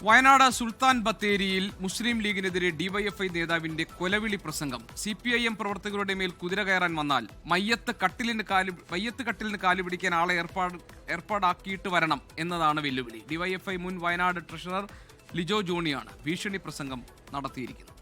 വയനാട് സുൽത്താൻ ബത്തേരിയിൽ മുസ്ലിം ലീഗിനെതിരെ ഡിവൈഎഫ്ഐ നേതാവിന്റെ കൊലവിളി പ്രസംഗം. സിപിഐഎം പ്രവർത്തകരുടെ മേൽ കുതിര കയറാൻ വന്നാൽ മയ്യത്ത് കട്ടിലിന് കാല് പിടിക്കാൻ ആളെ ഏർപ്പാടാക്കിയിട്ട് വരണം എന്നതാണ് വെല്ലുവിളി. ഡിവൈഎഫ്ഐ മുൻ വയനാട് ട്രഷറർ ലിജോ ജോണിയാണ് ഭീഷണി പ്രസംഗം നടത്തിയിരിക്കുന്നത്.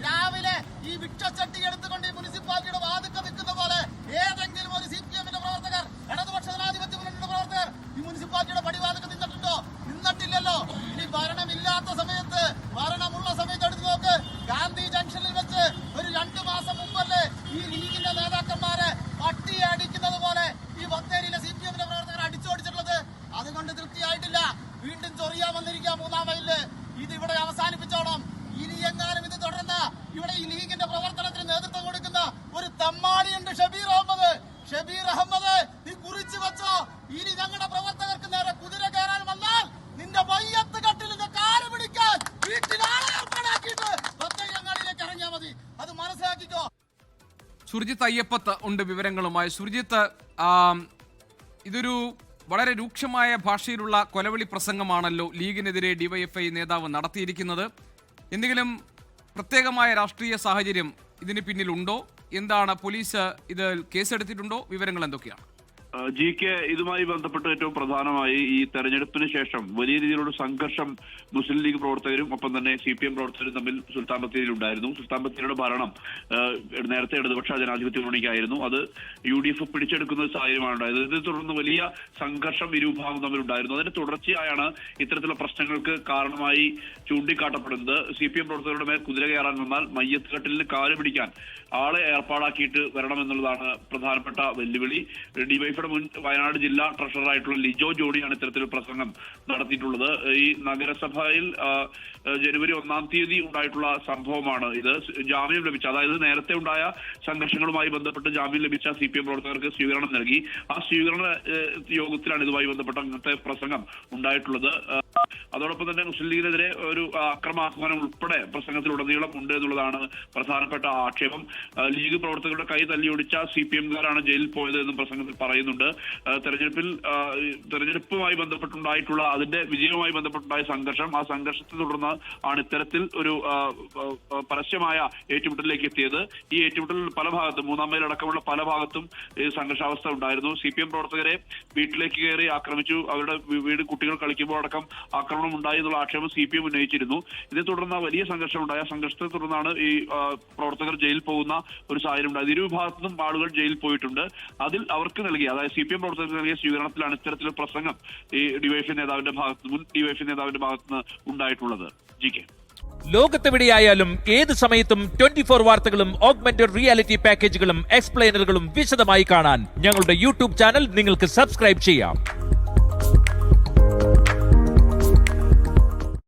രാവിലെ ഈ ഭിക്ഷച്ചട്ടി എടുത്തുകൊണ്ട് മുനിസിപ്പാലിറ്റിയുടെ വാതിൽക്ക നിൽക്കുന്ന പോലെ ഏതെങ്കിലും ഒരു സിപിഎമ്മിന്റെ പ്രവർത്തകർ, ഇടതുപക്ഷ ജനാധിപത്യ മുന്നണിയുടെ പ്രവർത്തകർ ഈ മുനിസിപ്പാലിറ്റിയുടെ പടിവാതിൽക്ക നിന്നിട്ടുണ്ടോ? നിന്നിട്ടില്ലല്ലോ. ഇനി ഭരണമില്ലാത്ത സമയത്ത്, ഭരണമുള്ള സമയത്ത് എടുത്തു നോക്ക്. ഗാന്ധി ജംഗ്ഷനിൽ വെച്ച് ഒരു 2 മാസം മുമ്പല്ലേ ഈ ലീഗിന്റെ നേതാക്കന്മാരെ പട്ടിയെ അടിക്കുന്നത് പോലെ ഈ ബത്തേരിയിലെ സിപിഎമ്മിന്റെ പ്രവർത്തകർ അടിച്ചോടിച്ചിട്ടുള്ളത്. അതുകൊണ്ട് തൃപ്തിയായിട്ടില്ല. വീണ്ടും ചൊറിയാൻ വന്നിരിക്കുക 3-ാം മൈലില്. ഇത് ഇവിടെ അവസാനിപ്പിച്ചോണം. ഇനി എങ്ങാനും ഇത് തുടർന്ന് ഇവിടെ ഈ ലീഗിന്റെ പ്രവർത്തനത്തിന് നേതൃത്വം കൊടുക്കുന്ന ഒരു തമ്മാടിയുണ്ട്, ഷബീർ അഹമ്മദ്. നീ കുറിച്ചു വെച്ചോ, ഇനി ഞങ്ങളുടെ പ്രവർത്തകർക്ക് നേരെ കുതിര കയറാൻ വന്നാൽ നിന്റെ മയ്യത്ത് കട്ടിലിന്റെ കാല് പിടിക്കാൻ വീട്ടിലാളെ ഏർപ്പാടാക്കിയിട്ട് പ്രത്യേകങ്ങളിലേക്ക് ഇറങ്ങിയാൽ മതി. അത് മനസ്സിലാക്കിക്കോ. സുർജിത്ത് അയ്യപ്പത്ത് ഉണ്ട് വിവരങ്ങളുമായി. സുർജിത്ത്, ഇതൊരു വളരെ രൂക്ഷമായ ഭാഷയിലുള്ള കൊലവിളി പ്രസംഗമാണല്ലോ ലീഗിനെതിരെ ഡിവൈഎഫ്ഐ നേതാവ് നടത്തിയിരിക്കുന്നത്. എന്തെങ്കിലും പ്രത്യേകമായ രാഷ്ട്രീയ സാഹചര്യം ഇതിന് പിന്നിലുണ്ടോ? എന്താണ്, പോലീസ് ഇത് കേസെടുത്തിട്ടുണ്ടോ? വിവരങ്ങൾ എന്തൊക്കെയാണ്? GK, ഇതുമായി ബന്ധപ്പെട്ട് ഏറ്റവും പ്രധാനമായി ഈ തെരഞ്ഞെടുപ്പിന് ശേഷം വലിയ രീതിയിലുള്ള സംഘർഷം മുസ്ലിം ലീഗ് പ്രവർത്തകരും ഒപ്പം തന്നെ CPM പ്രവർത്തകരും തമ്മിൽ സുൽത്താൻ ബത്തേരിയിൽ ഉണ്ടായിരുന്നു. സുൽത്താൻ ബത്തേരിയുടെ ഭരണം നേരത്തെ ഇടതുപക്ഷ ജനാധിപത്യ മുന്നണിക്കായിരുന്നു. അത് UDF പിടിച്ചെടുക്കുന്ന സാഹചര്യമാണ് ഉണ്ടായത്. ഇതിനെ തുടർന്ന് വലിയ സംഘർഷം ഇരുവിഭാഗം തമ്മിൽ ഉണ്ടായിരുന്നു. അതിന്റെ തുടർച്ചയായാണ് ഇത്തരത്തിലുള്ള പ്രശ്നങ്ങൾക്ക് കാരണമായി ചൂണ്ടിക്കാട്ടപ്പെടുന്നത്. CPM പ്രവർത്തകരുടെ മേൽ കുതിര കയറാൻ വന്നാൽ മയ്യത്ത് കട്ടിലിന് കാല് പിടിക്കാൻ ആളെ ഏർപ്പാടാക്കിയിട്ട് വരണമെന്നുള്ളതാണ് പ്രധാനപ്പെട്ട വെല്ലുവിളി. ഡിവൈഎഫ്ഐയുടെ മുൻ വയനാട് ജില്ലാ ട്രഷററായിട്ടുള്ള ലിജോ ജോണിയാണ് ഇത്തരത്തിൽ പ്രസംഗം നടത്തിയിട്ടുള്ളത്. ഈ നഗരസഭയിൽ ജനുവരി 1-ാം തീയതി ഉണ്ടായിട്ടുള്ള സംഭവമാണ് ഇത്. ജാമ്യം ലഭിച്ച, അതായത് നേരത്തെ ഉണ്ടായ സംഘർഷങ്ങളുമായി ബന്ധപ്പെട്ട് ജാമ്യം ലഭിച്ച CPM പ്രവർത്തകർക്ക് സ്വീകരണം നൽകി. ആ സ്വീകരണ യോഗത്തിലാണ് ഇതുമായി ബന്ധപ്പെട്ട ഇന്നത്തെ പ്രസംഗം ഉണ്ടായിട്ടുള്ളത്. അതോടൊപ്പം തന്നെ മുസ്ലിം ലീഗിനെതിരെ ഒരു അക്രമാഹ്വാനം ഉൾപ്പെടെ പ്രസംഗത്തിലുടനീളം ഉണ്ട് എന്നുള്ളതാണ് പ്രധാനപ്പെട്ട ആക്ഷേപം. ലീഗ് പ്രവർത്തകരുടെ കൈ തല്ലിയൊടിച്ച CPM-കാരാണ് ജയിലിൽ പോയത് എന്നും പ്രസംഗത്തിൽ പറയുന്നുണ്ട്. തെരഞ്ഞെടുപ്പുമായി ബന്ധപ്പെട്ടുണ്ടായിട്ടുള്ള അതിന്റെ വിജയവുമായി ബന്ധപ്പെട്ടുണ്ടായ സംഘർഷം, ആ സംഘർഷത്തെ തുടർന്ന് ആണ് ഇത്തരത്തിൽ ഒരു പരസ്യമായ ഏറ്റുമുട്ടലിലേക്ക് എത്തിയത്. ഈ ഏറ്റുമുട്ടലിൽ പല ഭാഗത്തും, 3-ാം മൈൽ അടക്കമുള്ള പല ഭാഗത്തും സംഘർഷാവസ്ഥ ഉണ്ടായിരുന്നു. CPM പ്രവർത്തകരെ വീട്ടിലേക്ക് കയറി ആക്രമിച്ചു. അവരുടെ വീട് കുട്ടികൾ കളിക്കുമ്പോൾ അടക്കം ആക്രമണം ഉണ്ടായി എന്നുള്ള ആക്ഷേപം CPM ഉന്നയിച്ചിരുന്നു. ഇതേ തുടർന്ന് വലിയ സംഘർഷം ഉണ്ടായ സംഘർഷത്തെ തുടർന്നാണ് ഈ പ്രവർത്തകർ ജയിലിൽ പോകുന്ന ഒരു സാഹചര്യം ഉണ്ടായത്. ഇരുവിഭാഗത്തും ആളുകൾ ജയിലിൽ പോയിട്ടുണ്ട്. അതിൽ അവർക്ക് നൽകിയ, അതായത് CPM പ്രവർത്തകർക്ക് നൽകിയ സ്വീകരണത്തിലാണ് ഇത്തരത്തിലുള്ള പ്രസംഗം ഈ ഡിവൈഎഫ്ഐ നേതാവിന്റെ മുൻ ഡിവൈഎഫ്ഐ നേതാവിന്റെ ഭാഗത്തുനിന്ന് ഉണ്ടായിട്ടുള്ളത്. GK, ലോകത്തെവിടെയായാലും ഏത് സമയത്തും 24 വാർത്തകളും ഓഗ്മെന്റഡ് റിയാലിറ്റി പാക്കേജുകളും എക്സ്പ്ലെയിനറുകളും വിശദമായി കാണാൻ ഞങ്ങളുടെ YouTube ചാനൽ നിങ്ങൾക്ക് സബ്സ്ക്രൈബ് ചെയ്യാം.